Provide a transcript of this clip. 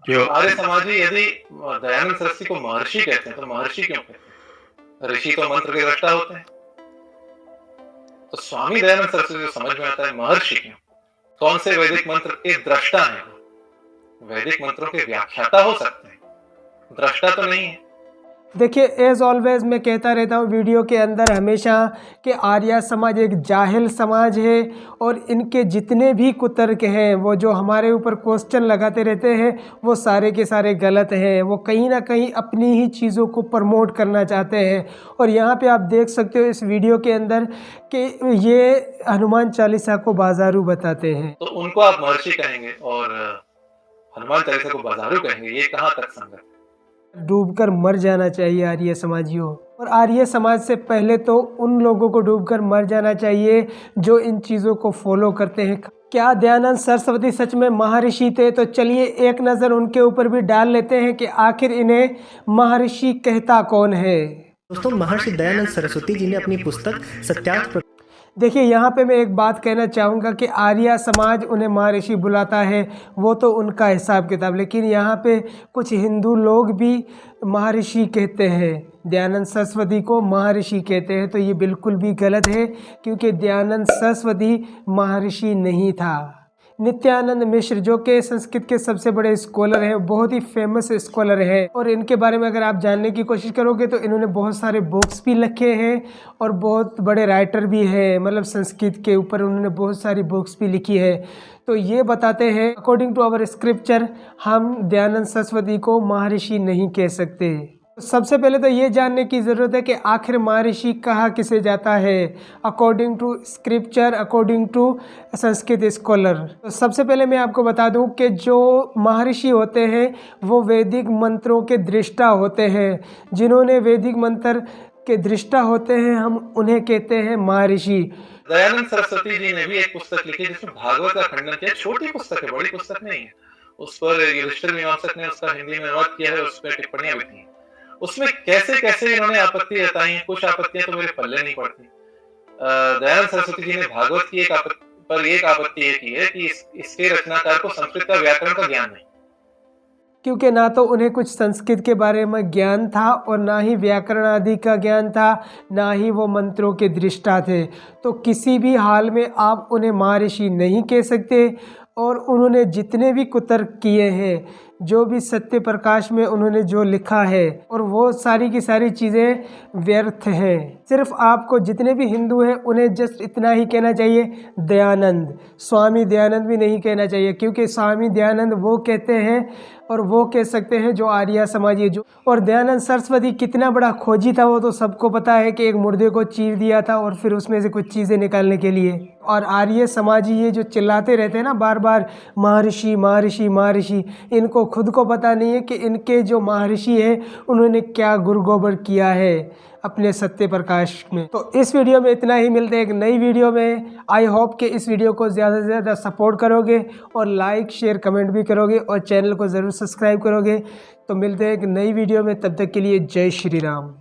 जो आर्य समाजी यदि दयानंद सरस्वती को महर्षि कहते हैं तो महर्षि क्यों कहते हैं? ऋषि तो मंत्र के दृष्टा होते हैं। तो स्वामी दयानंद सरस्वती को समझ में आता है महर्षि क्यों? कौन से वैदिक मंत्र के दृष्टा हैं? वैदिक मंत्रों के व्याख्याता हो सकते हैं, दृष्टा तो नहीं है। देखिए, एज ऑलवेज मैं कहता रहता हूँ वीडियो के अंदर हमेशा कि आर्य समाज एक जाहिल समाज है और इनके जितने भी कुतर्क हैं, वो जो हमारे ऊपर क्वेश्चन लगाते रहते हैं, वो सारे के सारे गलत हैं। वो कहीं ना कहीं अपनी ही चीज़ों को प्रमोट करना चाहते हैं। और यहाँ पे आप देख सकते हो इस वीडियो के अंदर कि ये हनुमान चालीसा को बाजारू बताते हैं। तो उनको आप महर्षि कहेंगे और हनुमान चालीसा को बाजारू कहेंगे, ये कहाँ तक संगत है? डूबकर मर जाना चाहिए आर्य समाजियों। और आर्य समाज से पहले तो उन लोगों को डूबकर मर जाना चाहिए जो इन चीज़ों को फॉलो करते हैं। क्या दयानंद सरस्वती सच में महर्षि थे? तो चलिए एक नज़र उनके ऊपर भी डाल लेते हैं कि आखिर इन्हें महर्षि कहता कौन है। दोस्तों, महर्षि दयानंद सरस्वती जी ने अपनी पुस्तक सत्यार्थ। देखिए, यहाँ पे मैं एक बात कहना चाहूँगा कि आर्य समाज उन्हें महर्षि बुलाता है, वो तो उनका हिसाब किताब, लेकिन यहाँ पे कुछ हिंदू लोग भी महर्षि कहते हैं, दयानंद सरस्वती को महर्षि कहते हैं। तो ये बिल्कुल भी गलत है, क्योंकि दयानंद सरस्वती महर्षि नहीं था। नित्यानंद मिश्र जो कि संस्कृत के सबसे बड़े स्कॉलर हैं, बहुत ही फेमस स्कॉलर हैं, और इनके बारे में अगर आप जानने की कोशिश करोगे तो इन्होंने बहुत सारे बुक्स भी लिखे हैं और बहुत बड़े राइटर भी हैं। मतलब संस्कृत के ऊपर उन्होंने बहुत सारी बुक्स भी लिखी है। तो ये बताते हैं अकॉर्डिंग टू आवर स्क्रिप्चर हम दयानंद सरस्वती को महर्षि नहीं कह सकते। सबसे पहले तो ये जानने की ज़रूरत है कि आखिर महर्षि कहा किसे जाता है according to scripture, according to Sanskrit scholar. तो सबसे पहले मैं आपको बता दूं कि जो महर्षि होते हैं वो वैदिक मंत्रों के दृष्टा होते हैं। जिन्होंने वैदिक मंत्र के दृष्टा होते हैं हम उन्हें कहते हैं महर्षि। दयानंद सरस्वती जी ने भी एक पुस्तक लिखी जिसमें भागवत का खंडन किया। छोटी पुस्तक है, बड़ी पुस्तक नहीं है। उस पर युधिष्ठिर मीमांसक ने उसका हिंदी में अनुवाद किया है, उस पर टिप्पणियां भी थी। उसमें कैसे कैसे इन्होंने आपत्ति जताई, कुछ आपत्तियां तो मेरे पल्ले नहीं पड़ती। दयानंद सरस्वती जी ने भागवत की एक आपत्ति ये की है कि इसके रचनाकार को संस्कृत का व्याकरण का ज्ञान नहीं, क्योंकि ना तो उन्हें कुछ संस्कृत के बारे में ज्ञान था और ना ही व्याकरण आदि का ज्ञान था, ना ही वो मंत्रों के दृष्टा थे। तो किसी भी हाल में आप उन्हें महर्षि नहीं कह सकते। और उन्होंने जितने भी कुतर्क किए हैं, जो भी सत्य प्रकाश में उन्होंने जो लिखा है, और वो सारी की सारी चीज़ें व्यर्थ हैं। सिर्फ आपको जितने भी हिंदू हैं उन्हें जस्ट इतना ही कहना चाहिए दयानंद, स्वामी दयानंद भी नहीं कहना चाहिए, क्योंकि स्वामी दयानंद वो कहते हैं और वो कह सकते हैं जो आर्य समाजी जो। और दयानंद सरस्वती कितना बड़ा खोजी था वो तो सबको पता है कि एक मुर्दे को चीर दिया था और फिर उसमें से कुछ चीज़ें निकालने के लिए। और आर्य समाजी ये जो चिल्लाते रहते हैं ना बार बार महर्षि महर्षि महर्षि, इनको खुद को पता नहीं है कि इनके जो महर्षि है उन्होंने क्या गुरगोबर किया है अपने सत्य प्रकाश में। तो इस वीडियो में इतना ही, मिलते हैं एक नई वीडियो में। आई होप कि इस वीडियो को ज़्यादा से ज़्यादा सपोर्ट करोगे और लाइक शेयर कमेंट भी करोगे और चैनल को ज़रूर सब्सक्राइब करोगे। तो मिलते हैं एक नई वीडियो में, तब तक के लिए जय श्री राम।